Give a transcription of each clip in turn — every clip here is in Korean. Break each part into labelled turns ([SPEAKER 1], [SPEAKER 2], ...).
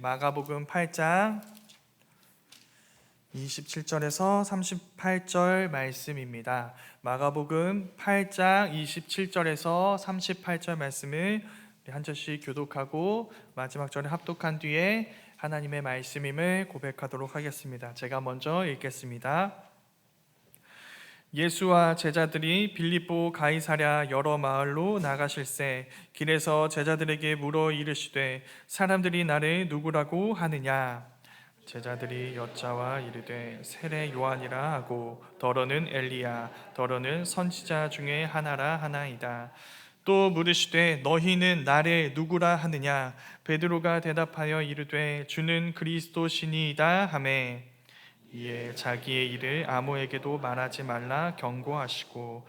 [SPEAKER 1] 마가복음 8장 27절에서 38절 말씀입니다. 마가복음 8장 27절에서 38절 말씀을 한 절씩 교독하고 마지막 절에 합독한 뒤에 하나님의 말씀임을 고백하도록 하겠습니다. 제가 먼저 읽겠습니다. 예수와 제자들이 빌립보 가이사랴 여러 마을로 나가실새 길에서 제자들에게 물어 이르시되 사람들이 나를 누구라고 하느냐? 제자들이 여짜와 이르되 세례 요한이라 하고 더러는 엘리야 더러는 선지자 중에 하나라 하나이다. 또 물으시되 너희는 나를 누구라 하느냐? 베드로가 대답하여 이르되 주는 그리스도시니이다 하매 이에 자기의 일을 아무에게도 말하지 말라 경고하시고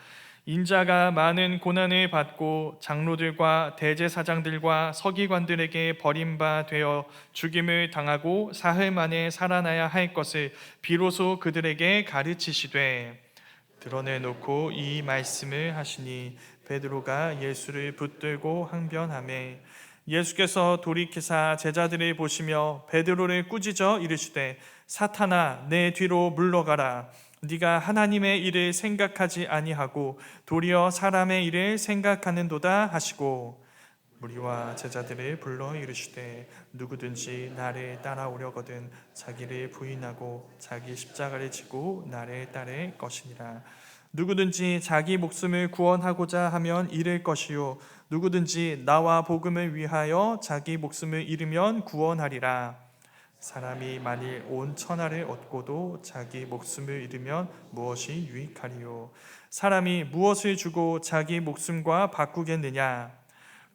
[SPEAKER 1] 인자가 많은 고난을 받고 장로들과 대제사장들과 서기관들에게 버림바 되어 죽임을 당하고 사흘 만에 살아나야 할 것을 비로소 그들에게 가르치시되 드러내놓고 이 말씀을 하시니 베드로가 예수를 붙들고 항변하매 예수께서 돌이키사 제자들을 보시며 베드로를 꾸짖어 이르시되 사탄아 내 뒤로 물러가라. 네가 하나님의 일을 생각하지 아니하고 도리어 사람의 일을 생각하는도다 하시고 무리와 제자들을 불러 이르시되 누구든지 나를 따라오려거든 자기를 부인하고 자기 십자가를 지고 나를 따를 것이니라. 누구든지 자기 목숨을 구원하고자 하면 잃을 것이요 누구든지 나와 복음을 위하여 자기 목숨을 잃으면 구원하리라. 사람이 만일 온 천하를 얻고도 자기 목숨을 잃으면 무엇이 유익하리요? 사람이 무엇을 주고 자기 목숨과 바꾸겠느냐?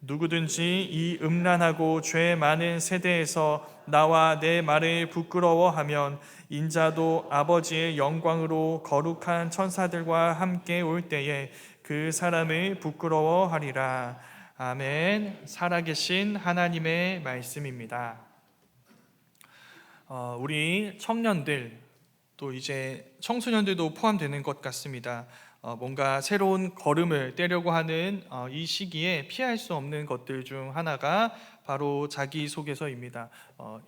[SPEAKER 1] 누구든지 이 음란하고 죄 많은 세대에서 나와 내 말을 부끄러워하면 인자도 아버지의 영광으로 거룩한 천사들과 함께 올 때에 그 사람을 부끄러워하리라. 아멘. 살아계신 하나님의 말씀입니다. 우리 청년들 또 이제 청소년들도 포함되는 것 같습니다. 뭔가 새로운 걸음을 떼려고 하는 이 시기에 피할 수 없는 것들 중 하나가 바로 자기소개서입니다.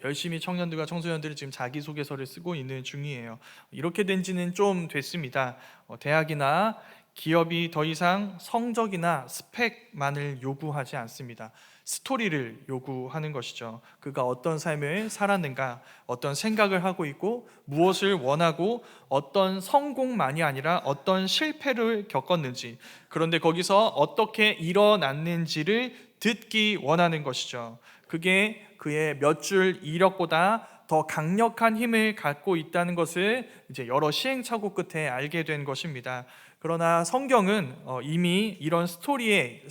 [SPEAKER 1] 열심히 청년들과 청소년들이 지금 자기소개서를 쓰고 있는 중이에요. 이렇게 된 지는 좀 됐습니다. 대학이나 기업이 더 이상 성적이나 스펙만을 요구하지 않습니다. 스토리를 요구하는 것이죠. 그가 어떤 삶을 살았는가, 어떤 생각을 하고 있고 무엇을 원하고 어떤 성공만이 아니라 어떤 실패를 겪었는지, 그런데 거기서 어떻게 일어났는지를 듣기 원하는 것이죠. 그게 그의 몇 줄 이력보다 더 강력한 힘을 갖고 있다는 것을 이제 여러 시행착오 끝에 알게 된 것입니다. 그러나 성경은 이미 이런 스토리,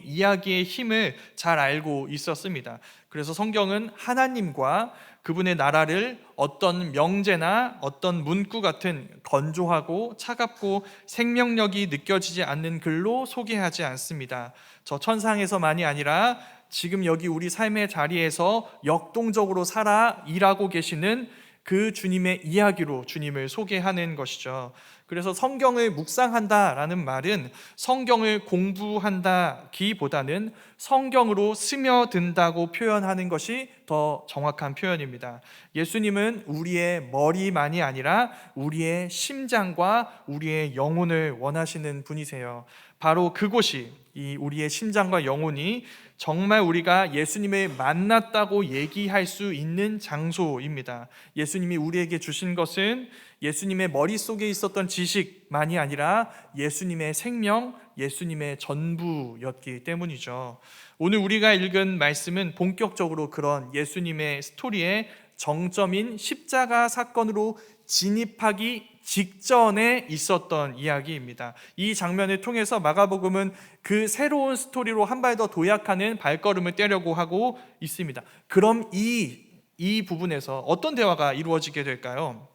[SPEAKER 1] 이야기의 힘을 잘 알고 있었습니다. 그래서 성경은 하나님과 그분의 나라를 어떤 명제나 어떤 문구 같은 건조하고 차갑고 생명력이 느껴지지 않는 글로 소개하지 않습니다. 저 천상에서만이 아니라 지금 여기 우리 삶의 자리에서 역동적으로 살아 일하고 계시는 그 주님의 이야기로 주님을 소개하는 것이죠. 그래서 성경을 묵상한다라는 말은 성경을 공부한다기보다는 성경으로 스며든다고 표현하는 것이 더 정확한 표현입니다. 예수님은 우리의 머리만이 아니라 우리의 심장과 우리의 영혼을 원하시는 분이세요. 바로 그곳이 이 우리의 심장과 영혼이 정말 우리가 예수님을 만났다고 얘기할 수 있는 장소입니다. 예수님이 우리에게 주신 것은 예수님의 머릿속에 있었던 지식만이 아니라 예수님의 생명, 예수님의 전부였기 때문이죠. 오늘 우리가 읽은 말씀은 본격적으로 그런 예수님의 스토리의 정점인 십자가 사건으로 진입하기 직전에 있었던 이야기입니다. 이 장면을 통해서 마가복음은 그 새로운 스토리로 한 발 더 도약하는 발걸음을 떼려고 하고 있습니다. 그럼 이 부분에서 어떤 대화가 이루어지게 될까요?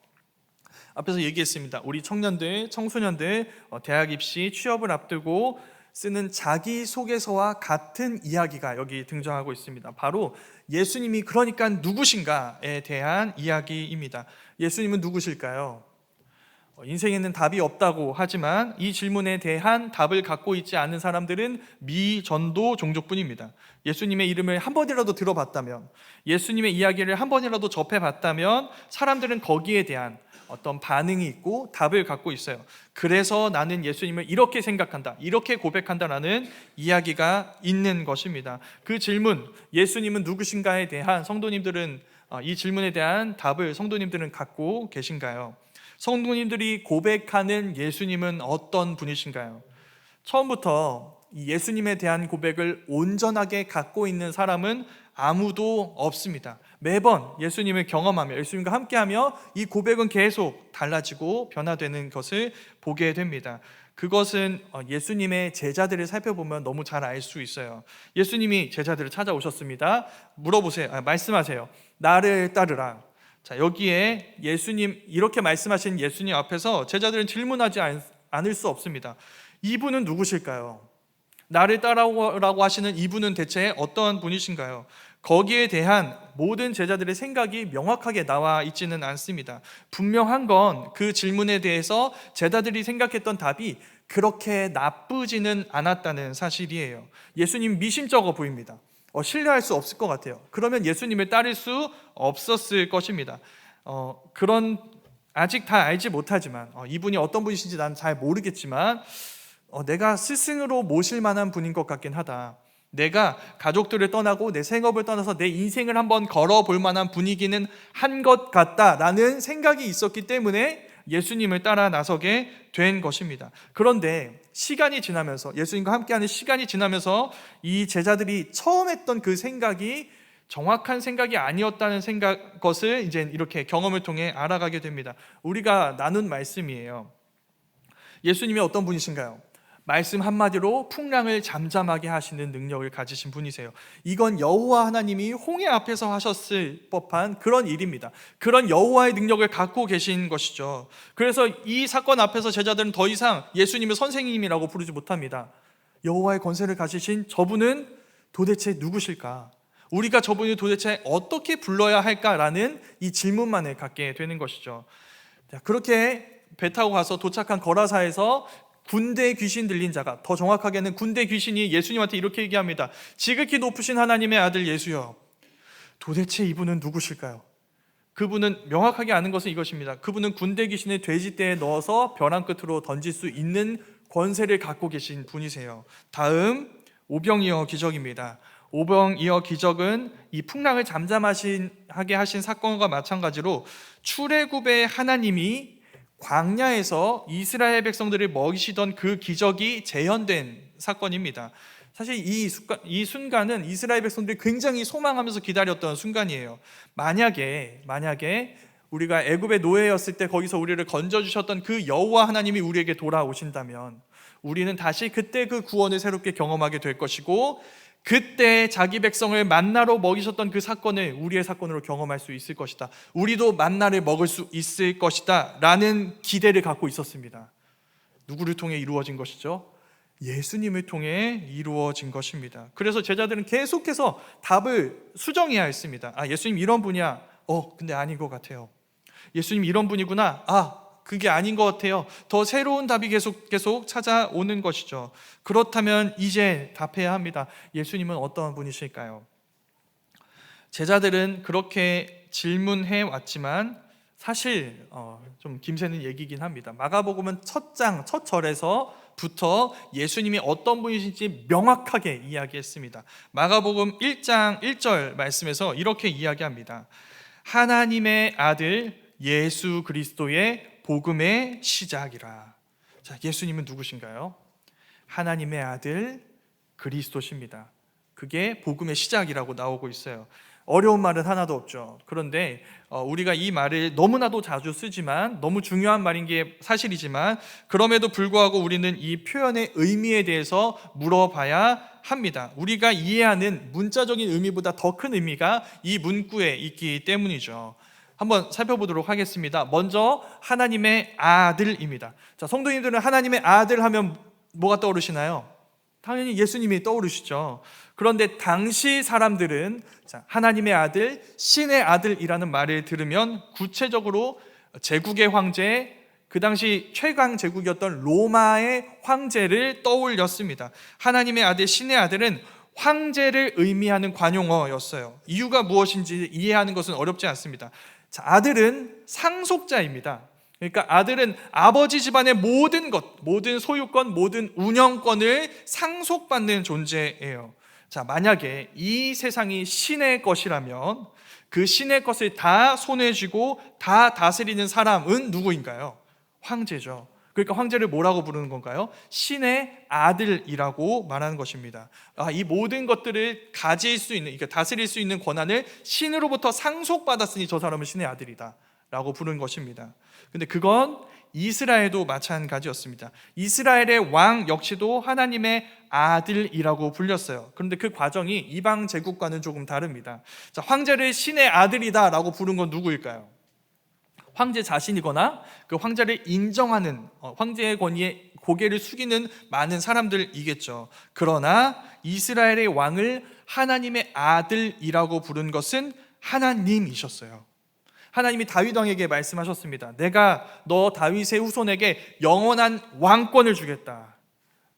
[SPEAKER 1] 앞에서 얘기했습니다. 우리 청년들, 청소년들 대학 입시, 취업을 앞두고 쓰는 자기소개서와 같은 이야기가 여기 등장하고 있습니다. 바로 예수님이 그러니까 누구신가에 대한 이야기입니다. 예수님은 누구실까요? 인생에는 답이 없다고 하지만 이 질문에 대한 답을 갖고 있지 않은 사람들은 미전도 종족뿐입니다. 예수님의 이름을 한 번이라도 들어봤다면, 예수님의 이야기를 한 번이라도 접해봤다면 사람들은 거기에 대한 어떤 반응이 있고 답을 갖고 있어요. 그래서 나는 예수님을 이렇게 생각한다, 이렇게 고백한다라는 이야기가 있는 것입니다. 그 질문, 예수님은 누구신가에 대한 이 질문에 대한 답을 성도님들은 갖고 계신가요? 성도님들이 고백하는 예수님은 어떤 분이신가요? 처음부터 이 예수님에 대한 고백을 온전하게 갖고 있는 사람은 아무도 없습니다. 매번 예수님을 경험하며 예수님과 함께하며 이 고백은 계속 달라지고 변화되는 것을 보게 됩니다. 그것은 예수님의 제자들을 살펴보면 너무 잘 알 수 있어요. 예수님이 제자들을 찾아오셨습니다. 말씀하세요. 나를 따르라. 자, 여기에 예수님, 이렇게 말씀하신 예수님 앞에서 제자들은 질문하지 않을 수 없습니다. 이분은 누구실까요? 나를 따라오라고 하시는 이분은 대체 어떤 분이신가요? 거기에 대한 모든 제자들의 생각이 명확하게 나와 있지는 않습니다. 분명한 건 그 질문에 대해서 제자들이 생각했던 답이 그렇게 나쁘지는 않았다는 사실이에요. 예수님 미심쩍어 보입니다. 신뢰할 수 없을 것 같아요. 그러면 예수님을 따를 수 없었을 것입니다. 아직 다 알지 못하지만 이분이 어떤 분이신지 난 잘 모르겠지만 내가 스승으로 모실 만한 분인 것 같긴 하다. 내가 가족들을 떠나고 내 생업을 떠나서 내 인생을 한번 걸어볼 만한 분이기는 한 것 같다라는 생각이 있었기 때문에 예수님을 따라 나서게 된 것입니다. 그런데 시간이 지나면서, 예수님과 함께하는 시간이 지나면서 이 제자들이 처음 했던 그 생각이 정확한 생각이 아니었다는 것을 이제 이렇게 경험을 통해 알아가게 됩니다. 우리가 나눈 말씀이에요. 예수님이 어떤 분이신가요? 말씀 한마디로 풍랑을 잠잠하게 하시는 능력을 가지신 분이세요. 이건 여호와 하나님이 홍해 앞에서 하셨을 법한 그런 일입니다. 그런 여호와의 능력을 갖고 계신 것이죠. 그래서 이 사건 앞에서 제자들은 더 이상 예수님을 선생님이라고 부르지 못합니다. 여호와의 권세를 가지신 저분은 도대체 누구실까? 우리가 저분을 도대체 어떻게 불러야 할까라는 이 질문만을 갖게 되는 것이죠. 그렇게 배 타고 가서 도착한 거라사에서 군대 귀신 들린 자가, 더 정확하게는 군대 귀신이 예수님한테 이렇게 얘기합니다. 지극히 높으신 하나님의 아들 예수여, 도대체 이분은 누구실까요? 그분은 명확하게 아는 것은 이것입니다. 그분은 군대 귀신을 돼지떼에 넣어서 벼랑 끝으로 던질 수 있는 권세를 갖고 계신 분이세요. 다음 오병이어 기적입니다. 오병이어 기적은 이 풍랑을 잠잠하게 하신 사건과 마찬가지로 출애굽의 하나님이 광야에서 이스라엘 백성들을 먹이시던 그 기적이 재현된 사건입니다. 사실 이 순간은 이스라엘 백성들이 굉장히 소망하면서 기다렸던 순간이에요. 만약에 우리가 애굽의 노예였을 때 거기서 우리를 건져주셨던 그 여호와 하나님이 우리에게 돌아오신다면 우리는 다시 그때 그 구원을 새롭게 경험하게 될 것이고, 그때 자기 백성을 만나로 먹이셨던 그 사건을 우리의 사건으로 경험할 수 있을 것이다. 우리도 만나를 먹을 수 있을 것이다 라는 기대를 갖고 있었습니다. 누구를 통해 이루어진 것이죠? 예수님을 통해 이루어진 것입니다. 그래서 제자들은 계속해서 답을 수정해야 했습니다. 예수님 이런 분이야. 근데 아닌 것 같아요. 예수님 이런 분이구나. 그게 아닌 것 같아요. 더 새로운 답이 계속 찾아오는 것이죠. 그렇다면 이제 답해야 합니다. 예수님은 어떤 분이실까요? 제자들은 그렇게 질문해 왔지만 사실 좀 김새는 얘기긴 합니다. 마가복음은 첫 절에서부터 예수님이 어떤 분이신지 명확하게 이야기했습니다. 마가복음 1장 1절 말씀에서 이렇게 이야기합니다. 하나님의 아들 예수 그리스도의 복음의 시작이라. 자, 예수님은 누구신가요? 하나님의 아들 그리스도십니다. 그게 복음의 시작이라고 나오고 있어요. 어려운 말은 하나도 없죠. 그런데 우리가 이 말을 너무나도 자주 쓰지만 너무 중요한 말인 게 사실이지만 그럼에도 불구하고 우리는 이 표현의 의미에 대해서 물어봐야 합니다. 우리가 이해하는 문자적인 의미보다 더 큰 의미가 이 문구에 있기 때문이죠. 한번 살펴보도록 하겠습니다. 먼저 하나님의 아들입니다. 자, 성도님들은 하나님의 아들 하면 뭐가 떠오르시나요? 당연히 예수님이 떠오르시죠. 그런데 당시 사람들은 하나님의 아들, 신의 아들이라는 말을 들으면 구체적으로 제국의 황제 그 당시 최강 제국이었던 로마의 황제를 떠올렸습니다. 하나님의 아들, 신의 아들은 황제를 의미하는 관용어였어요. 이유가 무엇인지 이해하는 것은 어렵지 않습니다. 자, 아들은 상속자입니다. 그러니까 아들은 아버지 집안의 모든 것, 모든 소유권, 모든 운영권을 상속받는 존재예요. 자, 만약에 이 세상이 신의 것이라면 그 신의 것을 다 손에 쥐고 다 다스리는 사람은 누구인가요? 황제죠. 그러니까 황제를 뭐라고 부르는 건가요? 신의 아들이라고 말하는 것입니다. 이 모든 것들을 가질 수 있는, 그러니까 다스릴 수 있는 권한을 신으로부터 상속받았으니 저 사람은 신의 아들이다 라고 부르는 것입니다. 근데 그건 이스라엘도 마찬가지였습니다. 이스라엘의 왕 역시도 하나님의 아들이라고 불렸어요. 그런데 그 과정이 이방 제국과는 조금 다릅니다. 자, 황제를 신의 아들이다 라고 부른 건 누구일까요? 황제 자신이거나 그 황제를 인정하는, 황제의 권위에 고개를 숙이는 많은 사람들이겠죠. 그러나 이스라엘의 왕을 하나님의 아들이라고 부른 것은 하나님이셨어요. 하나님이 다윗 왕에게 말씀하셨습니다. 내가 너 다윗의 후손에게 영원한 왕권을 주겠다.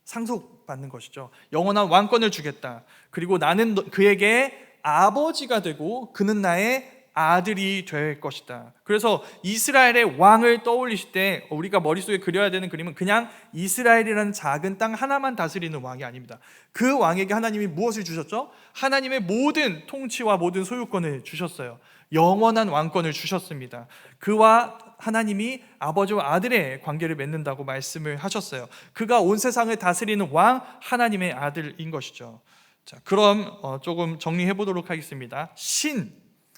[SPEAKER 1] 상속받는 것이죠. 영원한 왕권을 주겠다. 그리고 나는 그에게 아버지가 되고 그는 나의 아들이 될 것이다. 그래서 이스라엘의 왕을 떠올리실 때 우리가 머릿속에 그려야 되는 그림은 그냥 이스라엘이라는 작은 땅 하나만 다스리는 왕이 아닙니다. 그 왕에게 하나님이 무엇을 주셨죠? 하나님의 모든 통치와 모든 소유권을 주셨어요. 영원한 왕권을 주셨습니다. 그와 하나님이 아버지와 아들의 관계를 맺는다고 말씀을 하셨어요. 그가 온 세상을 다스리는 왕, 하나님의 아들인 것이죠. 자, 그럼 조금 정리해 보도록 하겠습니다. 신,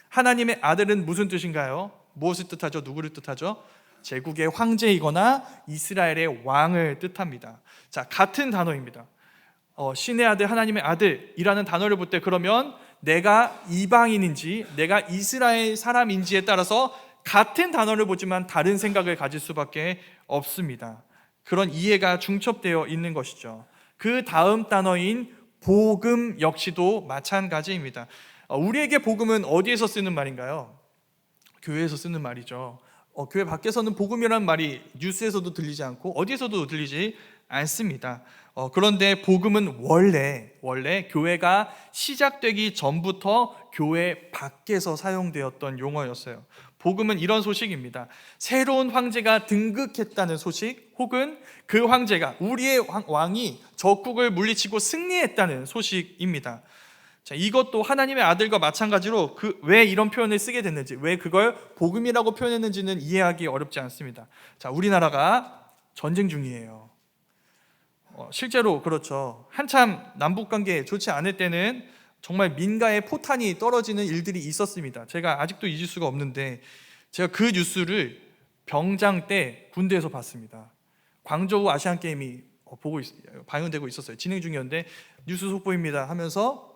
[SPEAKER 1] 하나님의 아들은 무슨 뜻인가요? 무엇을 뜻하죠? 누구를 뜻하죠? 제국의 황제이거나 이스라엘의 왕을 뜻합니다. 자, 같은 단어입니다. 신의 아들, 하나님의 아들이라는 단어를 볼 때 그러면 내가 이방인인지 내가 이스라엘 사람인지에 따라서 같은 단어를 보지만 다른 생각을 가질 수밖에 없습니다. 그런 이해가 중첩되어 있는 것이죠. 그 다음 단어인 복음 역시도 마찬가지입니다. 우리에게 복음은 어디에서 쓰는 말인가요? 교회에서 쓰는 말이죠. 교회 밖에서는 복음이라는 말이 뉴스에서도 들리지 않고 어디에서도 들리지 않습니다. 그런데 복음은 원래 교회가 시작되기 전부터 교회 밖에서 사용되었던 용어였어요. 복음은 이런 소식입니다. 새로운 황제가 등극했다는 소식, 혹은 그 황제가, 우리의 왕이 적국을 물리치고 승리했다는 소식입니다. 자, 이것도 하나님의 아들과 마찬가지로 왜 이런 표현을 쓰게 됐는지, 왜 그걸 복음이라고 표현했는지는 이해하기 어렵지 않습니다. 자, 우리나라가 전쟁 중이에요. 실제로 그렇죠. 한참 남북관계 좋지 않을 때는 정말 민가에 포탄이 떨어지는 일들이 있었습니다. 제가 아직도 잊을 수가 없는데 제가 그 뉴스를 병장 때 군대에서 봤습니다. 광저우 아시안게임이 방영되고 있었어요. 진행 중이었는데 뉴스 속보입니다 하면서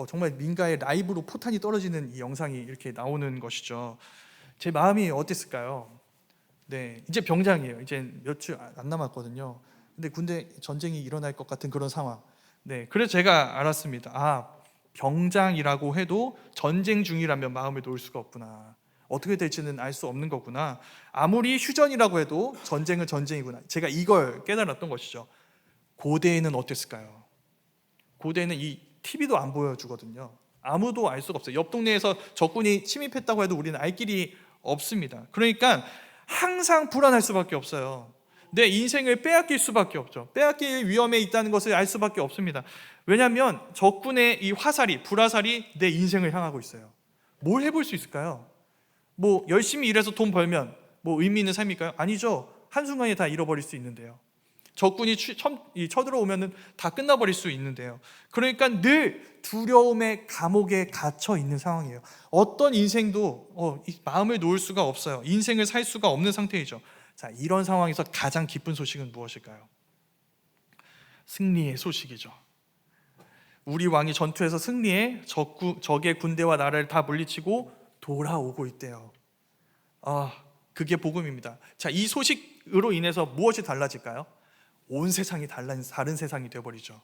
[SPEAKER 1] 정말 민가에 라이브로 포탄이 떨어지는 이 영상이 이렇게 나오는 것이죠. 제 마음이 어땠을까요? 네, 이제 병장이에요. 이제 몇 주 안 남았거든요. 근데 군대 전쟁이 일어날 것 같은 그런 상황. 네, 그래서 제가 알았습니다. 병장이라고 해도 전쟁 중이라면 마음을 놓을 수가 없구나. 어떻게 될지는 알 수 없는 거구나. 아무리 휴전이라고 해도 전쟁은 전쟁이구나. 제가 이걸 깨달았던 것이죠. 고대에는 어땠을까요? 고대에는 이 TV도 안 보여주거든요. 아무도 알 수가 없어요. 옆 동네에서 적군이 침입했다고 해도 우리는 알 길이 없습니다. 그러니까 항상 불안할 수밖에 없어요. 내 인생을 빼앗길 수밖에 없죠. 빼앗길 위험에 있다는 것을 알 수밖에 없습니다. 왜냐하면 적군의 이 불화살이 내 인생을 향하고 있어요. 뭘 해볼 수 있을까요? 열심히 일해서 돈 벌면 의미 있는 삶일까요? 아니죠. 한순간에 다 잃어버릴 수 있는데요. 적군이 쳐들어오면 다 끝나버릴 수 있는데요. 그러니까 늘 두려움의 감옥에 갇혀 있는 상황이에요. 어떤 인생도 마음을 놓을 수가 없어요. 인생을 살 수가 없는 상태이죠. 자, 이런 상황에서 가장 기쁜 소식은 무엇일까요? 승리의 소식이죠. 우리 왕이 전투에서 승리해 적의 군대와 나라를 다 물리치고 돌아오고 있대요. 그게 복음입니다. 자, 이 소식으로 인해서 무엇이 달라질까요? 온 세상이 다른 세상이 되어버리죠.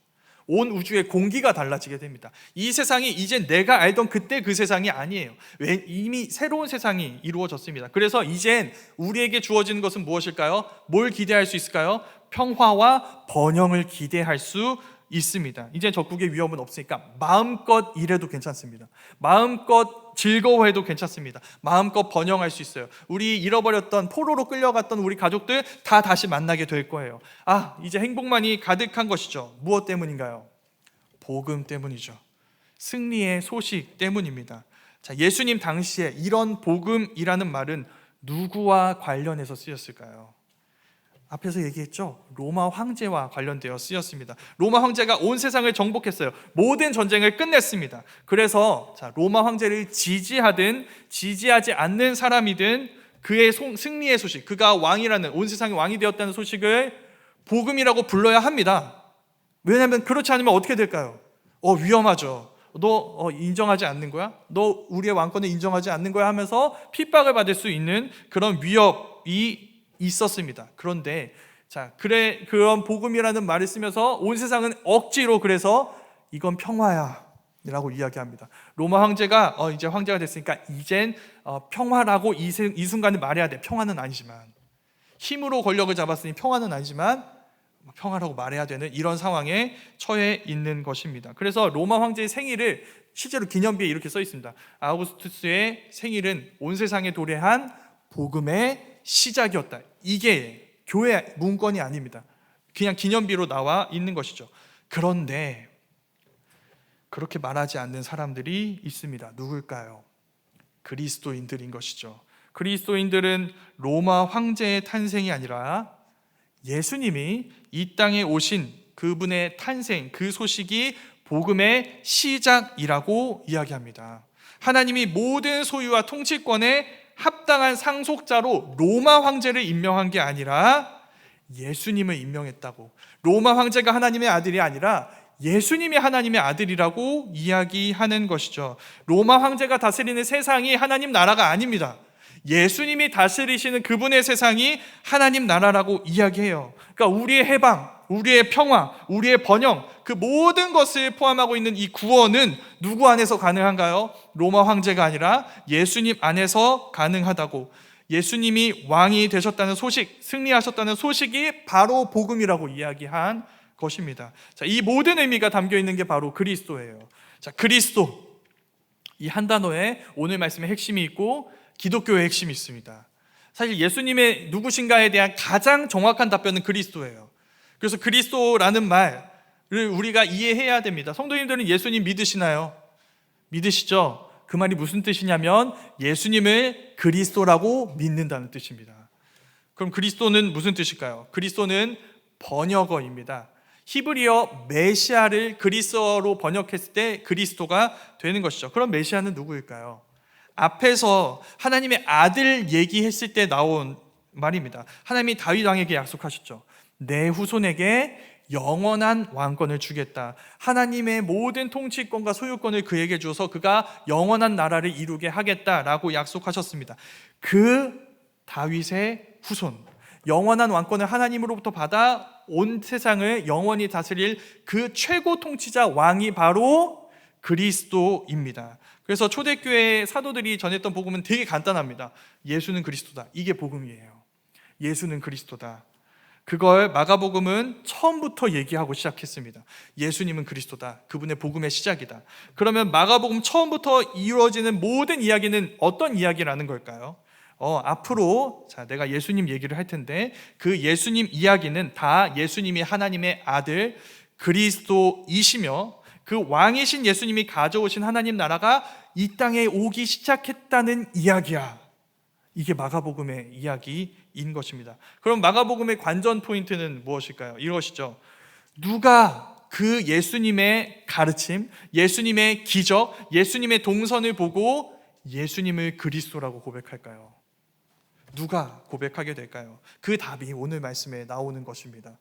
[SPEAKER 1] 온 우주의 공기가 달라지게 됩니다. 이 세상이 이제 내가 알던 그때 그 세상이 아니에요. 왜? 이미 새로운 세상이 이루어졌습니다. 그래서 이젠 우리에게 주어지는 것은 무엇일까요? 뭘 기대할 수 있을까요? 평화와 번영을 기대할 수 있습니다. 이제 적국의 위험은 없으니까 마음껏 일해도 괜찮습니다. 마음껏 즐거워해도 괜찮습니다. 마음껏 번영할 수 있어요. 우리 잃어버렸던, 포로로 끌려갔던 우리 가족들 다 다시 만나게 될 거예요. 이제 행복만이 가득한 것이죠. 무엇 때문인가요? 복음 때문이죠. 승리의 소식 때문입니다. 자, 예수님 당시에 이런 복음이라는 말은 누구와 관련해서 쓰였을까요? 앞에서 얘기했죠. 로마 황제와 관련되어 쓰였습니다. 로마 황제가 온 세상을 정복했어요. 모든 전쟁을 끝냈습니다. 그래서 로마 황제를 지지하든 지지하지 않는 사람이든 그의 승리의 소식, 그가 왕이라는, 온 세상의 왕이 되었다는 소식을 복음이라고 불러야 합니다. 왜냐하면 그렇지 않으면 어떻게 될까요? 위험하죠. 너 인정하지 않는 거야? 너 우리의 왕권을 인정하지 않는 거야? 하면서 핍박을 받을 수 있는 그런 위협이 있었습니다. 그런데 그런 복음이라는 말을 쓰면서 온 세상은 억지로 그래서 이건 평화야 라고 이야기합니다. 로마 황제가 이제 황제가 됐으니까 이젠 평화라고 이 순간에 말해야 돼. 평화는 아니지만, 힘으로 권력을 잡았으니 평화는 아니지만 평화라고 말해야 되는 이런 상황에 처해 있는 것입니다. 그래서 로마 황제의 생일을 실제로 기념비에 이렇게 써 있습니다. 아우구스투스의 생일은 온 세상에 도래한 복음의 시작이었다. 이게 교회 문건이 아닙니다. 그냥 기념비로 나와 있는 것이죠. 그런데 그렇게 말하지 않는 사람들이 있습니다. 누굴까요? 그리스도인들인 것이죠. 그리스도인들은 로마 황제의 탄생이 아니라 예수님이 이 땅에 오신 그분의 탄생, 그 소식이 복음의 시작이라고 이야기합니다. 하나님이 모든 소유와 통치권에 합당한 상속자로 로마 황제를 임명한 게 아니라 예수님을 임명했다고. 로마 황제가 하나님의 아들이 아니라 예수님이 하나님의 아들이라고 이야기하는 것이죠. 로마 황제가 다스리는 세상이 하나님 나라가 아닙니다. 예수님이 다스리시는 그분의 세상이 하나님 나라라고 이야기해요. 그러니까 우리의 해방, 우리의 평화, 우리의 번영, 그 모든 것을 포함하고 있는 이 구원은 누구 안에서 가능한가요? 로마 황제가 아니라 예수님 안에서 가능하다고. 예수님이 왕이 되셨다는 소식, 승리하셨다는 소식이 바로 복음이라고 이야기한 것입니다. 이 모든 의미가 담겨 있는 게 바로 그리스도예요. 그리스도, 이 한 단어에 오늘 말씀의 핵심이 있고 기독교의 핵심이 있습니다. 사실 예수님의 누구신가에 대한 가장 정확한 답변은 그리스도예요. 그래서 그리스도라는 말을 우리가 이해해야 됩니다. 성도님들은 예수님 믿으시나요? 믿으시죠? 그 말이 무슨 뜻이냐면 예수님을 그리스도라고 믿는다는 뜻입니다. 그럼 그리스도는 무슨 뜻일까요? 그리스도는 번역어입니다. 히브리어 메시아를 그리스어로 번역했을 때 그리스도가 되는 것이죠. 그럼 메시아는 누구일까요? 앞에서 하나님의 아들 얘기했을 때 나온 말입니다. 하나님이 다윗 왕에게 약속하셨죠. 내 후손에게 영원한 왕권을 주겠다. 하나님의 모든 통치권과 소유권을 그에게 주어서 그가 영원한 나라를 이루게 하겠다라고 약속하셨습니다. 그 다윗의 후손, 영원한 왕권을 하나님으로부터 받아 온 세상을 영원히 다스릴 그 최고 통치자 왕이 바로 그리스도입니다. 그래서 초대교회 사도들이 전했던 복음은 되게 간단합니다. 예수는 그리스도다. 이게 복음이에요. 예수는 그리스도다. 그걸 마가복음은 처음부터 얘기하고 시작했습니다. 예수님은 그리스도다. 그분의 복음의 시작이다. 그러면 마가복음 처음부터 이루어지는 모든 이야기는 어떤 이야기라는 걸까요? 앞으로 내가 예수님 얘기를 할 텐데 그 예수님 이야기는 다 예수님이 하나님의 아들 그리스도이시며 그 왕이신 예수님이 가져오신 하나님 나라가 이 땅에 오기 시작했다는 이야기야. 이게 마가복음의 이야기인 것입니다. 그럼 마가복음의 관전 포인트는 무엇일까요? 이것이죠. 누가 그 예수님의 가르침, 예수님의 기적, 예수님의 동선을 보고 예수님을 그리스도라고 고백할까요? 누가 고백하게 될까요? 그 답이 오늘 말씀에 나오는 것입니다.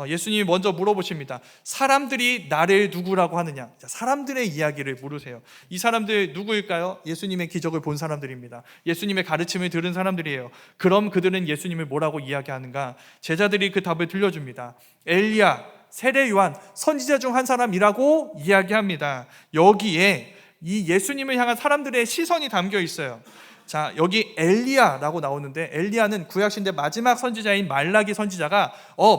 [SPEAKER 1] 예수님이 먼저 물어보십니다. 사람들이 나를 누구라고 하느냐? 사람들의 이야기를 물으세요. 이 사람들 누구일까요? 예수님의 기적을 본 사람들입니다. 예수님의 가르침을 들은 사람들이에요. 그럼 그들은 예수님을 뭐라고 이야기하는가? 제자들이 그 답을 들려줍니다. 엘리야 세례 요한, 선지자 중 한 사람이라고 이야기합니다. 여기에 이 예수님을 향한 사람들의 시선이 담겨 있어요. 자, 여기 엘리야라고 나오는데, 엘리야는 구약시대 마지막 선지자인 말라기 선지자가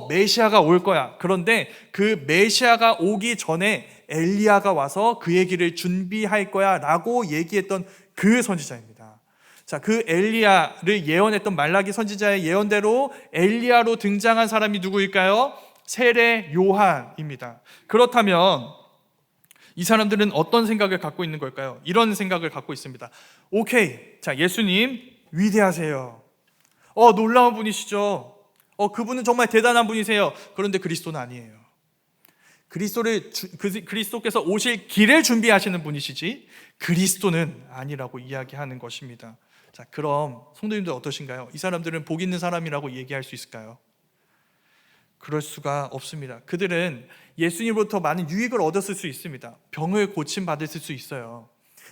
[SPEAKER 1] 메시아가 올 거야. 그런데 그 메시아가 오기 전에 엘리야가 와서 그의 길을 준비할 거야 라고 얘기했던 그 선지자입니다. 자, 그 엘리야를 예언했던 말라기 선지자의 예언대로 엘리야로 등장한 사람이 누구일까요? 세례 요한입니다. 그렇다면 이 사람들은 어떤 생각을 갖고 있는 걸까요? 이런 생각을 갖고 있습니다. 오케이, 자, 예수님 위대하세요. 놀라운 분이시죠. 그분은 정말 대단한 분이세요. 그런데 그리스도는 아니에요. 그리스도께서 오실 길을 준비하시는 분이시지 그리스도는 아니라고 이야기하는 것입니다. 자, 그럼 성도님들 어떠신가요? 이 사람들은 복 있는 사람이라고 얘기할 수 있을까요? 그럴 수가 없습니다. 그들은 예수님으로부터 많은 유익을 얻었을 수 있습니다. 병을 고침받을 수 있어요.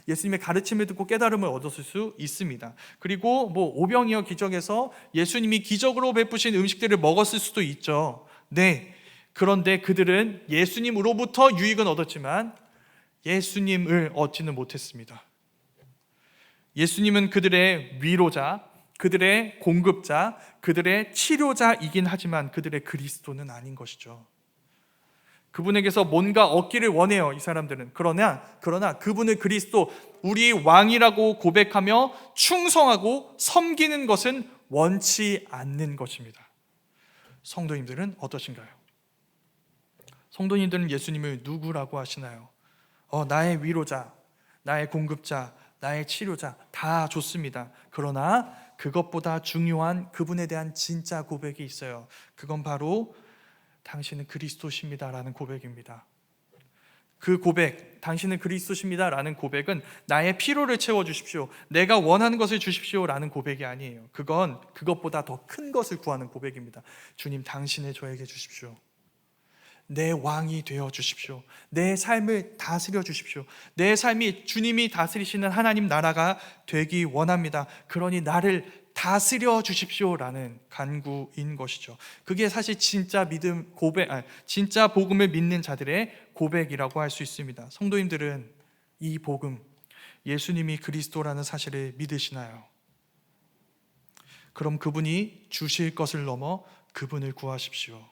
[SPEAKER 1] 예수님의 가르침을 듣고 깨달음을 얻었을 수 있습니다. 그리고 오병이어 기적에서 예수님이 기적으로 베푸신 음식들을 먹었을 수도 있죠. 네. 그런데 그들은 예수님으로부터 유익은 얻었지만 예수님을 얻지는 못했습니다. 예수님은 그들의 위로자, 그들의 공급자, 그들의 치료자이긴 하지만 그들의 그리스도는 아닌 것이죠. 그분에게서 뭔가 얻기를 원해요, 이 사람들은. 그러나 그분을 그리스도, 우리 왕이라고 고백하며 충성하고 섬기는 것은 원치 않는 것입니다. 성도님들은 어떠신가요? 성도님들은 예수님을 누구라고 하시나요? 나의 위로자, 나의 공급자, 나의 치료자 다 좋습니다. 그러나 그것보다 중요한 그분에 대한 진짜 고백이 있어요. 그건 바로 당신은 그리스도십니다라는 고백입니다. 그 고백, 당신은 그리스도십니다라는 고백은 나의 피로를 채워주십시오, 내가 원하는 것을 주십시오라는 고백이 아니에요. 그건 그것보다 더 큰 것을 구하는 고백입니다. 주님, 당신을 저에게 주십시오. 내 왕이 되어 주십시오. 내 삶을 다스려 주십시오. 내 삶이 주님이 다스리시는 하나님 나라가 되기 원합니다. 그러니 나를 다스려 주십시오라는 간구인 것이죠. 그게 사실 진짜 믿음 고백, 진짜 복음을 믿는 자들의 고백이라고 할 수 있습니다. 성도님들은 이 복음, 예수님이 그리스도라는 사실을 믿으시나요? 그럼 그분이 주실 것을 넘어 그분을 구하십시오.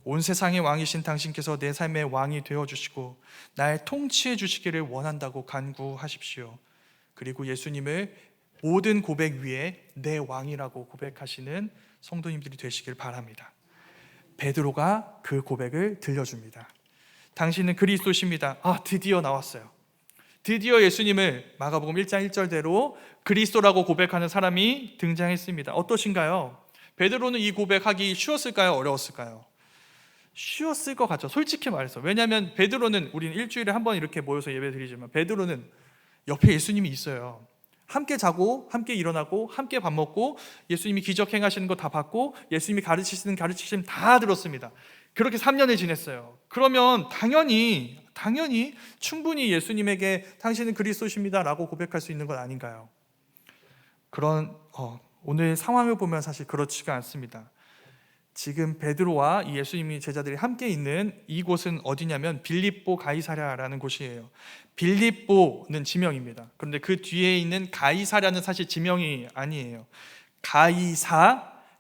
[SPEAKER 1] 온 세상의 왕이신 당신께서 내 삶의 왕이 되어주시고 나의 통치해 주시기를 원한다고 간구하십시오. 그리고 예수님을 모든 고백 위에 내 왕이라고 고백하시는 성도님들이 되시길 바랍니다. 베드로가 그 고백을 들려줍니다. 당신은 그리스도십니다. 드디어 나왔어요. 드디어 예수님을 마가복음 1장 1절대로 그리스도라고 고백하는 사람이 등장했습니다. 어떠신가요? 베드로는 이 고백하기 쉬웠을까요? 어려웠을까요? 쉬웠을 것 같죠. 솔직히 말해서. 왜냐하면 베드로는, 우리는 일주일에 한 번 이렇게 모여서 예배 드리지만 베드로는 옆에 예수님이 있어요. 함께 자고 함께 일어나고 함께 밥 먹고 예수님이 기적 행하시는 거 다 봤고 예수님이 가르치시는 가르치심 다 들었습니다. 그렇게 3년을 지냈어요. 그러면 당연히 충분히 예수님에게 당신은 그리스도십니다 라고 고백할 수 있는 건 아닌가요? 오늘 상황을 보면 사실 그렇지가 않습니다. 지금 베드로와 이 예수님이 제자들이 함께 있는 이곳은 어디냐면 빌립보 가이사랴라는 곳이에요. 빌립보는 지명입니다. 그런데 그 뒤에 있는 가이사랴는 사실 지명이 아니에요.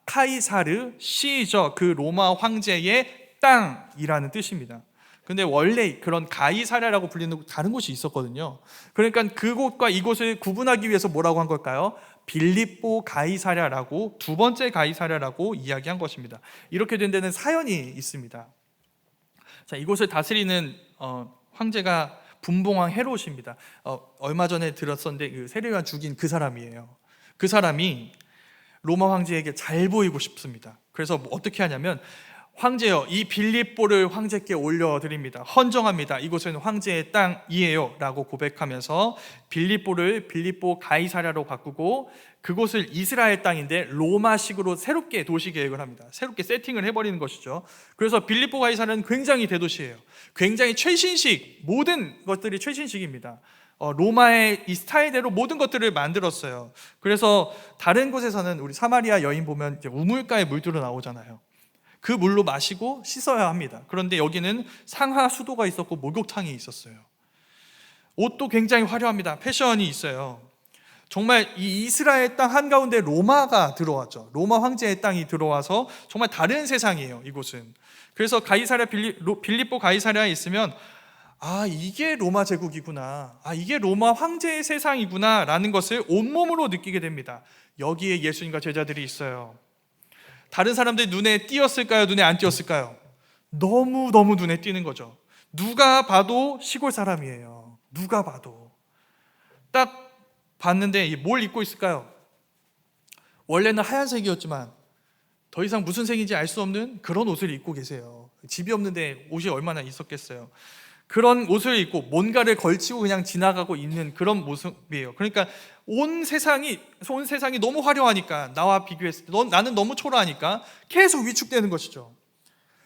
[SPEAKER 1] 카이사르, 시저, 그 로마 황제의 땅이라는 뜻입니다. 근데 원래 그런 가이사랴라고 불리는 다른 곳이 있었거든요. 그러니까 그곳과 이곳을 구분하기 위해서 뭐라고 한 걸까요? 빌립보 가이사랴라고, 두 번째 가이사랴라고 이야기한 것입니다. 이렇게 된 데는 사연이 있습니다. 자, 이곳을 다스리는 황제가 분봉왕 헤롯입니다. 얼마 전에 들었었는데 그 세례요한 죽인 그 사람이에요. 그 사람이 로마 황제에게 잘 보이고 싶습니다. 그래서 어떻게 하냐면, 황제여, 이 빌립보를 황제께 올려드립니다. 헌정합니다. 이곳은 황제의 땅이에요 라고 고백하면서 빌립보를 빌립보 가이사랴로 바꾸고 그곳을 이스라엘 땅인데 로마식으로 새롭게 도시 계획을 합니다. 새롭게 세팅을 해버리는 것이죠. 그래서 빌립보 가이사랴는 굉장히 대도시예요. 굉장히 최신식, 모든 것들이 최신식입니다. 로마의 이 스타일대로 모든 것들을 만들었어요. 그래서 다른 곳에서는 우리 사마리아 여인 보면 이제 우물가에 물들어 나오잖아요. 그 물로 마시고 씻어야 합니다. 그런데 여기는 상하 수도가 있었고 목욕탕이 있었어요. 옷도 굉장히 화려합니다. 패션이 있어요. 정말 이 이스라엘 땅 한가운데 로마가 들어왔죠. 로마 황제의 땅이 들어와서 정말 다른 세상이에요, 이곳은. 그래서 빌립보 가이사랴에 있으면 이게 로마 제국이구나, 이게 로마 황제의 세상이구나 라는 것을 온몸으로 느끼게 됩니다. 여기에 예수님과 제자들이 있어요. 다른 사람들이 눈에 띄었을까요? 눈에 안 띄었을까요? 너무너무 눈에 띄는 거죠. 누가 봐도 시골 사람이에요. 누가 봐도. 딱 봤는데 뭘 입고 있을까요? 원래는 하얀색이었지만 더 이상 무슨 색인지 알 수 없는 그런 옷을 입고 계세요. 집이 없는데 옷이 얼마나 있었겠어요. 그런 옷을 입고 뭔가를 걸치고 그냥 지나가고 있는 그런 모습이에요. 그러니까 온 세상이 너무 화려하니까, 나와 비교했을 때 나는 너무 초라하니까 계속 위축되는 것이죠.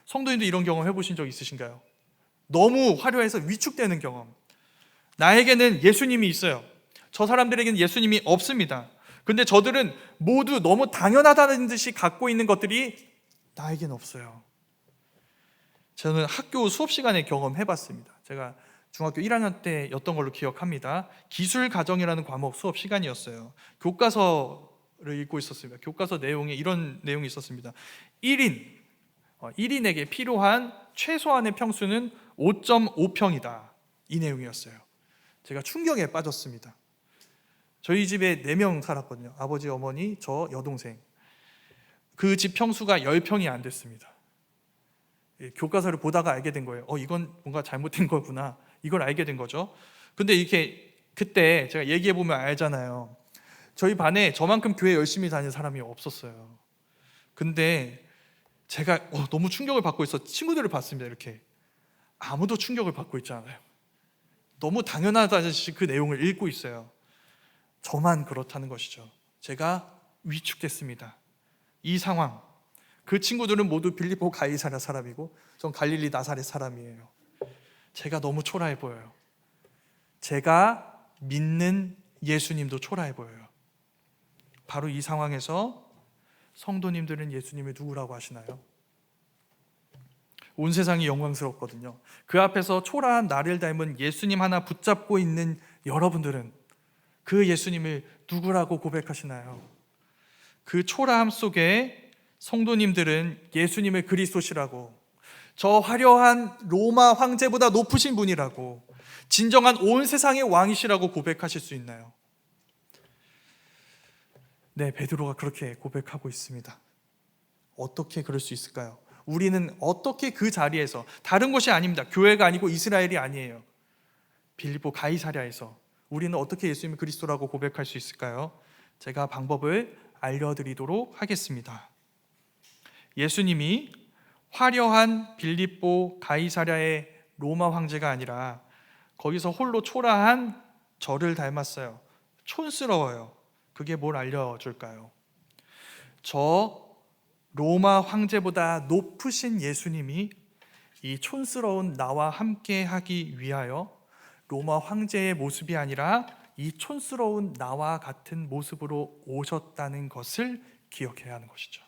[SPEAKER 1] 성도님도 이런 경험 해보신 적 있으신가요? 너무 화려해서 위축되는 경험. 나에게는 예수님이 있어요. 저 사람들에게는 예수님이 없습니다. 근데 저들은 모두 너무 당연하다는 듯이 갖고 있는 것들이 나에게는 없어요. 저는 학교 수업 시간에 경험해봤습니다. 제가 중학교 1학년 때였던 걸로 기억합니다. 기술가정이라는 과목 수업 시간이었어요. 교과서를 읽고 있었습니다. 교과서 내용에 이런 내용이 있었습니다. 1인에게 필요한 최소한의 평수는 5.5평이다. 이 내용이었어요. 제가 충격에 빠졌습니다. 저희 집에 4명 살았거든요. 아버지, 어머니, 저, 여동생. 그 집 평수가 10평이 안 됐습니다. 교과서를 보다가 알게 된 거예요. 이건 뭔가 잘못된 거구나. 이걸 알게 된 거죠. 근데 그때 제가 얘기해 보면 알잖아요. 저희 반에 저만큼 교회 열심히 다니는 사람이 없었어요. 근데 제가 너무 충격을 받고 있어 친구들을 봤습니다. 이렇게 아무도 충격을 받고 있지 않아요. 너무 당연하다듯이 그 내용을 읽고 있어요. 저만 그렇다는 것이죠. 제가 위축됐습니다. 이 상황. 그 친구들은 모두 빌립보 가이사랴 사람이고 전 갈릴리 나사렛 사람이에요. 제가 너무 초라해 보여요. 제가 믿는 예수님도 초라해 보여요. 바로 이 상황에서 성도님들은 예수님을 누구라고 하시나요? 온 세상이 영광스럽거든요. 그 앞에서 초라한 나를 닮은 예수님 하나 붙잡고 있는 여러분들은 그 예수님을 누구라고 고백하시나요? 그 초라함 속에 성도님들은 예수님을 그리스도시라고, 저 화려한 로마 황제보다 높으신 분이라고, 진정한 온 세상의 왕이시라고 고백하실 수 있나요? 네, 베드로가 그렇게 고백하고 있습니다. 어떻게 그럴 수 있을까요? 우리는 어떻게 그 자리에서, 다른 곳이 아닙니다. 교회가 아니고 이스라엘이 아니에요. 빌립보 가이사랴에서 우리는 어떻게 예수님을 그리스도라고 고백할 수 있을까요? 제가 방법을 알려드리도록 하겠습니다. 예수님이 화려한 빌립보 가이사랴의 로마 황제가 아니라 거기서 홀로 초라한 저를 닮았어요. 촌스러워요. 그게 뭘 알려줄까요? 저 로마 황제보다 높으신 예수님이 이 촌스러운 나와 함께 하기 위하여 로마 황제의 모습이 아니라 이 촌스러운 나와 같은 모습으로 오셨다는 것을 기억해야 하는 것이죠.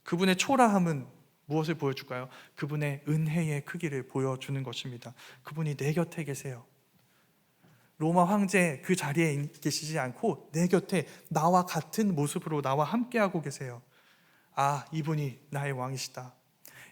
[SPEAKER 1] 그분의 초라함은 무엇을 보여줄까요? 그분의 은혜의 크기를 보여주는 것입니다. 그분이 내 곁에 계세요. 로마 황제 그 자리에 계시지 않고 내 곁에 나와 같은 모습으로 나와 함께하고 계세요. 이분이 나의 왕이시다.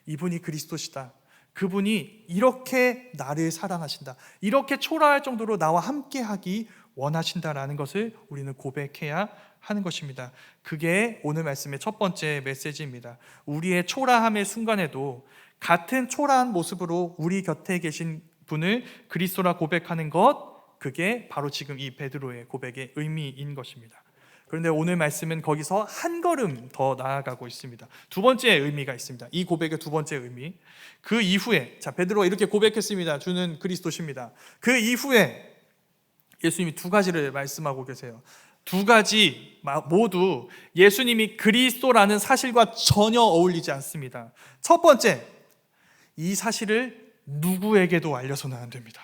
[SPEAKER 1] 이분이 그리스도시다. 그분이 이렇게 나를 사랑하신다. 이렇게 초라할 정도로 나와 함께하기 원하신다라는 것을 우리는 고백해야 하는 것입니다. 그게 오늘 말씀의 첫 번째 메시지입니다. 우리의 초라함의 순간에도 같은 초라한 모습으로 우리 곁에 계신 분을 그리스도라 고백하는 것, 그게 바로 지금 이 베드로의 고백의 의미인 것입니다. 그런데 오늘 말씀은 거기서 한 걸음 더 나아가고 있습니다. 두 번째 의미가 있습니다. 이 고백의 두 번째 의미. 그 이후에, 베드로가 이렇게 고백했습니다. 주는 그리스도십니다. 그 이후에 예수님이 두 가지를 말씀하고 계세요. 두 가지 모두 예수님이 그리스도라는 사실과 전혀 어울리지 않습니다. 첫 번째, 이 사실을 누구에게도 알려서는 안 됩니다.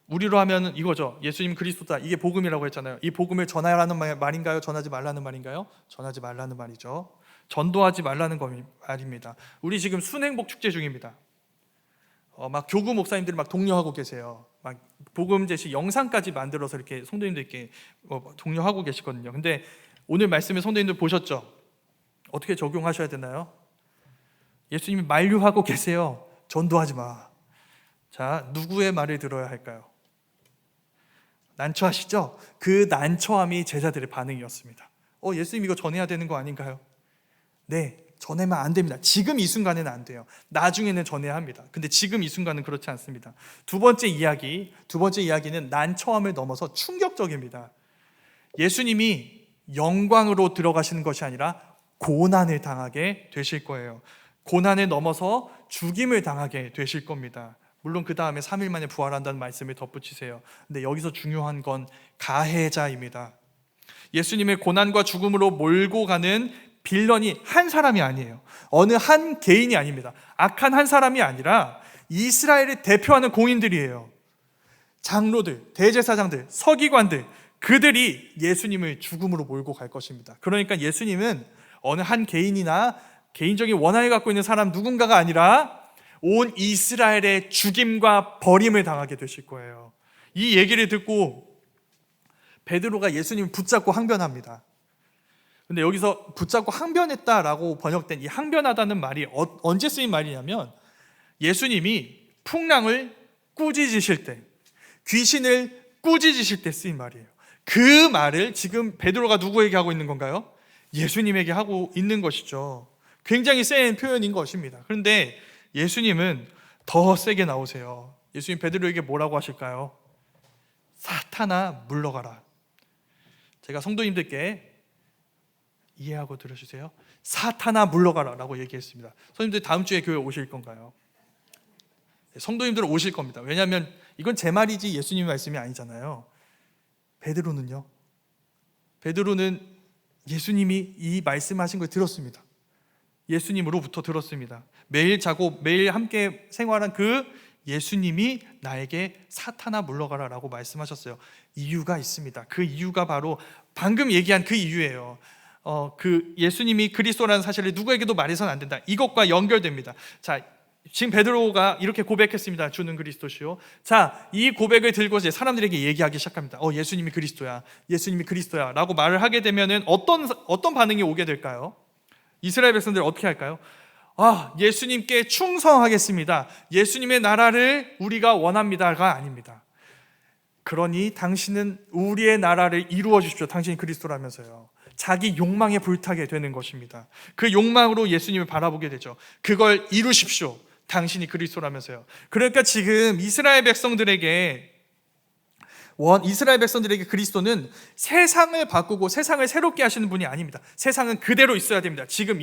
[SPEAKER 1] 우리로 하면 이거죠. 예수님 그리스도다. 이게 복음이라고 했잖아요. 이 복음을 전하라는 말인가요? 전하지 말라는 말인가요? 전하지 말라는 말이죠. 전도하지 말라는 말입니다. 우리 지금 순행복 축제 중입니다. 막 교구 목사님들이 막 독려하고 계세요. 막 복음 제시 영상까지 만들어서 이렇게 성도님들께 독려하고 계시거든요. 근데 오늘 말씀에 성도님들 보셨죠? 어떻게 적용하셔야 되나요? 예수님이 만류하고 계세요. 전도하지 마. 자, 누구의 말을 들어야 할까요? 난처하시죠? 그 난처함이 제자들의 반응이었습니다. 예수님 이거 전해야 되는 거 아닌가요? 네, 전하면 안 됩니다. 지금 이 순간에는 안 돼요. 나중에는 전해야 합니다. 근데 지금 이 순간은 그렇지 않습니다. 두 번째 이야기는 난처함을 넘어서 충격적입니다. 예수님이 영광으로 들어가시는 것이 아니라 고난을 당하게 되실 거예요. 고난을 넘어서 죽임을 당하게 되실 겁니다. 물론 그 다음에 3일 만에 부활한다는 말씀을 덧붙이세요. 근데 여기서 중요한 건 가해자입니다. 예수님의 고난과 죽음으로 몰고 가는 빌런이 한 사람이 아니에요. 어느 한 개인이 아닙니다. 악한 한 사람이 아니라 이스라엘을 대표하는 공인들이에요. 장로들, 대제사장들, 서기관들, 그들이 예수님을 죽음으로 몰고 갈 것입니다. 그러니까 예수님은 어느 한 개인이나 개인적인 원한을 갖고 있는 사람 누군가가 아니라 온 이스라엘의 죽임과 버림을 당하게 되실 거예요. 이 얘기를 듣고 베드로가 예수님을 붙잡고 항변합니다. 근데 여기서 붙잡고 항변했다라고 번역된 이 항변하다는 말이 언제 쓰인 말이냐면 예수님이 풍랑을 꾸짖으실 때, 귀신을 꾸짖으실 때 쓰인 말이에요. 그 말을 지금 베드로가 누구에게 하고 있는 건가요? 예수님에게 하고 있는 것이죠. 굉장히 센 표현인 것입니다. 그런데 예수님은 더 세게 나오세요. 예수님 베드로에게 뭐라고 하실까요? 사탄아 물러가라. 제가 성도님들께 이해하고 들어주세요. 사탄아 물러가라 라고 얘기했습니다. 성도님들 다음 주에 교회 오실 건가요? 성도님들은 오실 겁니다. 왜냐하면 이건 제 말이지 예수님의 말씀이 아니잖아요. 베드로는요? 베드로는 예수님이 이 말씀하신 걸 들었습니다. 예수님으로부터 들었습니다. 매일 자고 매일 함께 생활한 그 예수님이 나에게 사탄아 물러가라 라고 말씀하셨어요. 이유가 있습니다. 그 이유가 바로 방금 얘기한 그 이유예요. 그 예수님이 그리스도라는 사실을 누구에게도 말해서는 안 된다. 이것과 연결됩니다. 자, 지금 베드로가 이렇게 고백했습니다. 주는 그리스도시요. 자, 이 고백을 들고 이제 사람들에게 얘기하기 시작합니다. 예수님이 그리스도야. 예수님이 그리스도야. 라고 말을 하게 되면은 어떤 반응이 오게 될까요? 이스라엘 백성들 어떻게 할까요? 예수님께 충성하겠습니다. 예수님의 나라를 우리가 원합니다가 아닙니다. 그러니 당신은 우리의 나라를 이루어 주십시오. 당신이 그리스도라면서요. 자기 욕망에 불타게 되는 것입니다. 그 욕망으로 예수님을 바라보게 되죠. 그걸 이루십시오. 당신이 그리스도라면서요. 그러니까 지금 이스라엘 백성들에게 그리스도는 세상을 바꾸고 세상을 새롭게 하시는 분이 아닙니다. 세상은 그대로 있어야 됩니다. 지금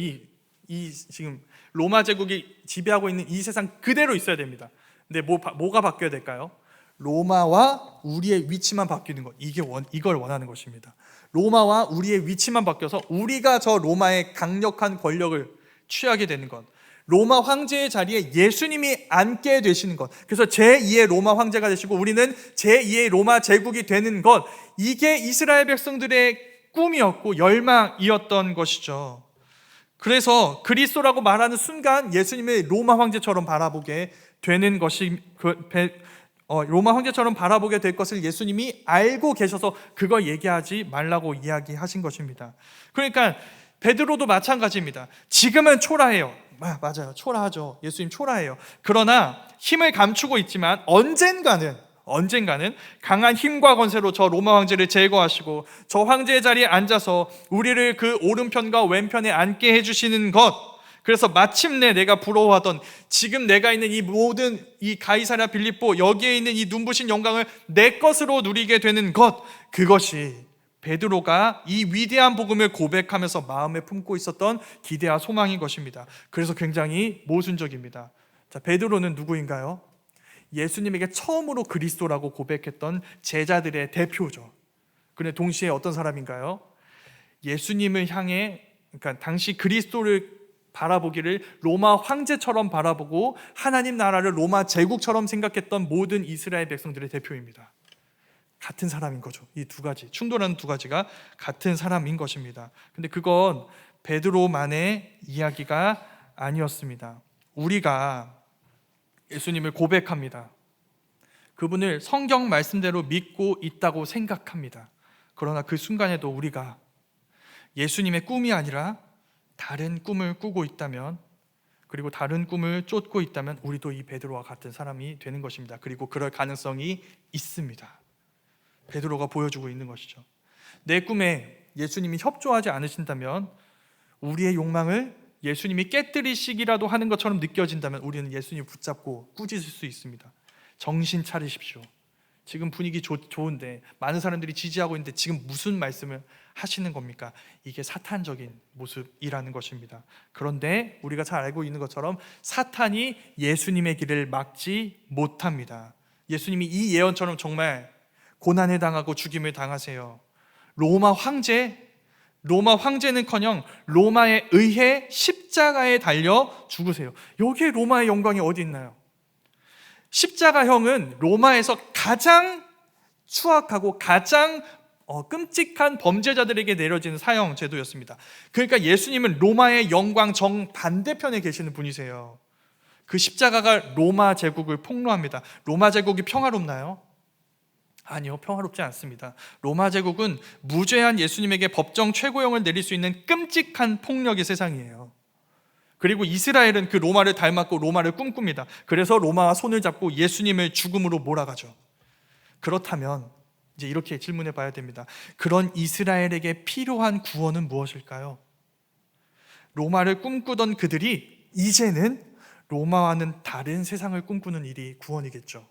[SPEAKER 1] 지금 로마 제국이 지배하고 있는 이 세상 그대로 있어야 됩니다. 근데 뭐가 바뀌어야 될까요? 로마와 우리의 위치만 바뀌는 것. 이걸 원하는 것입니다. 로마와 우리의 위치만 바뀌어서 우리가 저 로마의 강력한 권력을 취하게 되는 것. 로마 황제의 자리에 예수님이 앉게 되시는 것. 그래서 제2의 로마 황제가 되시고 우리는 제2의 로마 제국이 되는 것. 이게 이스라엘 백성들의 꿈이었고 열망이었던 것이죠. 그래서 그리스도라고 말하는 순간 예수님의 로마 황제처럼 바라보게 되는 것이 로마 황제처럼 바라보게 될 것을 예수님이 알고 계셔서 그걸 얘기하지 말라고 이야기하신 것입니다. 그러니까 베드로도 마찬가지입니다. 지금은 초라해요. 맞아요. 초라하죠. 예수님 초라해요. 그러나 힘을 감추고 있지만 언젠가는 강한 힘과 권세로 저 로마 황제를 제거하시고 저 황제의 자리에 앉아서 우리를 그 오른편과 왼편에 앉게 해주시는 것. 그래서 마침내 내가 부러워하던 지금 내가 있는 이 모든 이 가이사랴 빌립보 여기에 있는 이 눈부신 영광을 내 것으로 누리게 되는 것. 그것이 베드로가 이 위대한 복음을 고백하면서 마음에 품고 있었던 기대와 소망인 것입니다. 그래서 굉장히 모순적입니다. 자, 베드로는 누구인가요? 예수님에게 처음으로 그리스도라고 고백했던 제자들의 대표죠. 그런데 동시에 어떤 사람인가요? 예수님을 향해, 그러니까 당시 그리스도를 바라보기를 로마 황제처럼 바라보고 하나님 나라를 로마 제국처럼 생각했던 모든 이스라엘 백성들의 대표입니다. 같은 사람인 거죠. 이 두 가지, 충돌하는 두 가지가 같은 사람인 것입니다. 근데 그건 베드로만의 이야기가 아니었습니다. 우리가 예수님을 고백합니다. 그분을 성경 말씀대로 믿고 있다고 생각합니다. 그러나 그 순간에도 우리가 예수님의 꿈이 아니라 다른 꿈을 꾸고 있다면, 그리고 다른 꿈을 쫓고 있다면 우리도 이 베드로와 같은 사람이 되는 것입니다. 그리고 그럴 가능성이 있습니다. 베드로가 보여주고 있는 것이죠. 내 꿈에 예수님이 협조하지 않으신다면, 우리의 욕망을 예수님이 깨뜨리시기라도 하는 것처럼 느껴진다면 우리는 예수님을 붙잡고 꾸짖을 수 있습니다. 정신 차리십시오. 지금 분위기 좋은데, 많은 사람들이 지지하고 있는데 지금 무슨 말씀을 하시는 겁니까? 이게 사탄적인 모습이라는 것입니다. 그런데 우리가 잘 알고 있는 것처럼 사탄이 예수님의 길을 막지 못합니다. 예수님이 이 예언처럼 정말 고난을 당하고 죽임을 당하세요. 로마 황제는커녕 로마에 의해 십자가에 달려 죽으세요. 여기에 로마의 영광이 어디 있나요? 십자가형은 로마에서 가장 추악하고 가장 끔찍한 범죄자들에게 내려지는 사형 제도였습니다. 그러니까 예수님은 로마의 영광 정반대편에 계시는 분이세요. 그 십자가가 로마 제국을 폭로합니다. 로마 제국이 평화롭나요? 아니요, 평화롭지 않습니다. 로마 제국은 무죄한 예수님에게 법정 최고형을 내릴 수 있는 끔찍한 폭력의 세상이에요. 그리고 이스라엘은 그 로마를 닮았고 로마를 꿈꿉니다. 그래서 로마와 손을 잡고 예수님을 죽음으로 몰아가죠. 그렇다면 이제 이렇게 질문해 봐야 됩니다. 그런 이스라엘에게 필요한 구원은 무엇일까요? 로마를 꿈꾸던 그들이 이제는 로마와는 다른 세상을 꿈꾸는 일이 구원이겠죠.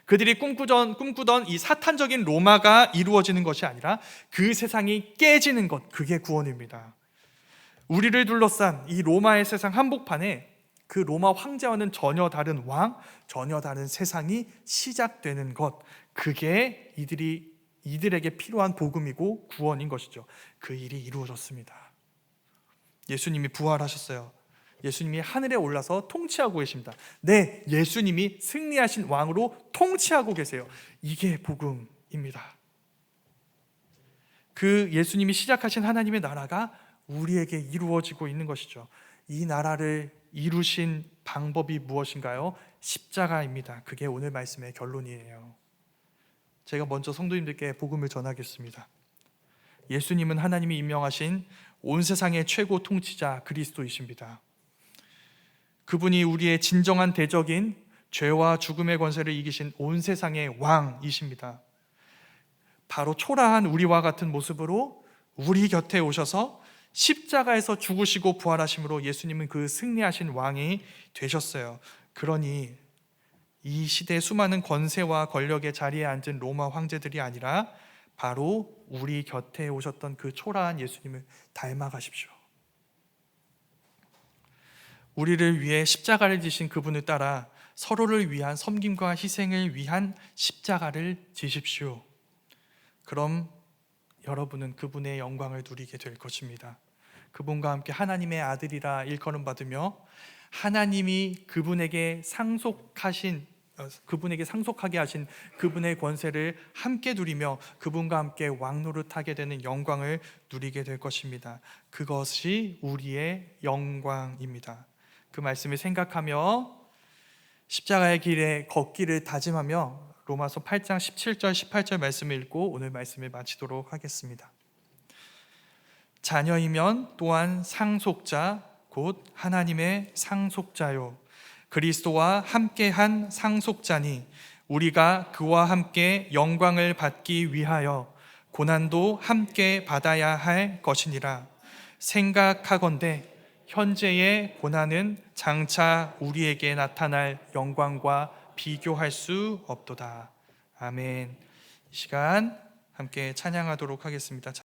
[SPEAKER 1] 그들이 꿈꾸던 이 사탄적인 로마가 이루어지는 것이 아니라 그 세상이 깨지는 것, 그게 구원입니다. 우리를 둘러싼 이 로마의 세상 한복판에 그 로마 황제와는 전혀 다른 왕, 전혀 다른 세상이 시작되는 것, 그게 이들에게 필요한 복음이고 구원인 것이죠. 그 일이 이루어졌습니다. 예수님이 부활하셨어요. 예수님이 하늘에 올라서 통치하고 계십니다. 네, 예수님이 승리하신 왕으로 통치하고 계세요. 이게 복음입니다. 그 예수님이 시작하신 하나님의 나라가 우리에게 이루어지고 있는 것이죠. 이 나라를 이루신 방법이 무엇인가요? 십자가입니다. 그게 오늘 말씀의 결론이에요. 제가 먼저 성도님들께 복음을 전하겠습니다. 예수님은 하나님이 임명하신 온 세상의 최고 통치자 그리스도이십니다. 그분이 우리의 진정한 대적인 죄와 죽음의 권세를 이기신 온 세상의 왕이십니다. 바로 초라한 우리와 같은 모습으로 우리 곁에 오셔서 십자가에서 죽으시고 부활하심으로 예수님은 그 승리하신 왕이 되셨어요. 그러니 이 시대의 수많은 권세와 권력의 자리에 앉은 로마 황제들이 아니라 바로 우리 곁에 오셨던 그 초라한 예수님을 닮아가십시오. 우리를 위해 십자가를 지신 그분을 따라 서로를 위한 섬김과 희생을 위한 십자가를 지십시오. 그럼 여러분은 그분의 영광을 누리게 될 것입니다. 그분과 함께 하나님의 아들이라 일컬음 받으며 하나님이 그분에게 상속하게 하신 그분의 권세를 함께 누리며 그분과 함께 왕노릇하게 되는 영광을 누리게 될 것입니다. 그것이 우리의 영광입니다. 그 말씀을 생각하며 십자가의 길에 걷기를 다짐하며 로마서 8장 17절 18절 말씀을 읽고 오늘 말씀을 마치도록 하겠습니다. 자녀이면 또한 상속자 곧 하나님의 상속자요 그리스도와 함께한 상속자니 우리가 그와 함께 영광을 받기 위하여 고난도 함께 받아야 할 것이니라. 생각하건대 현재의 고난은 장차 우리에게 나타날 영광과 비교할 수 없도다. 아멘. 이 시간 함께 찬양하도록 하겠습니다.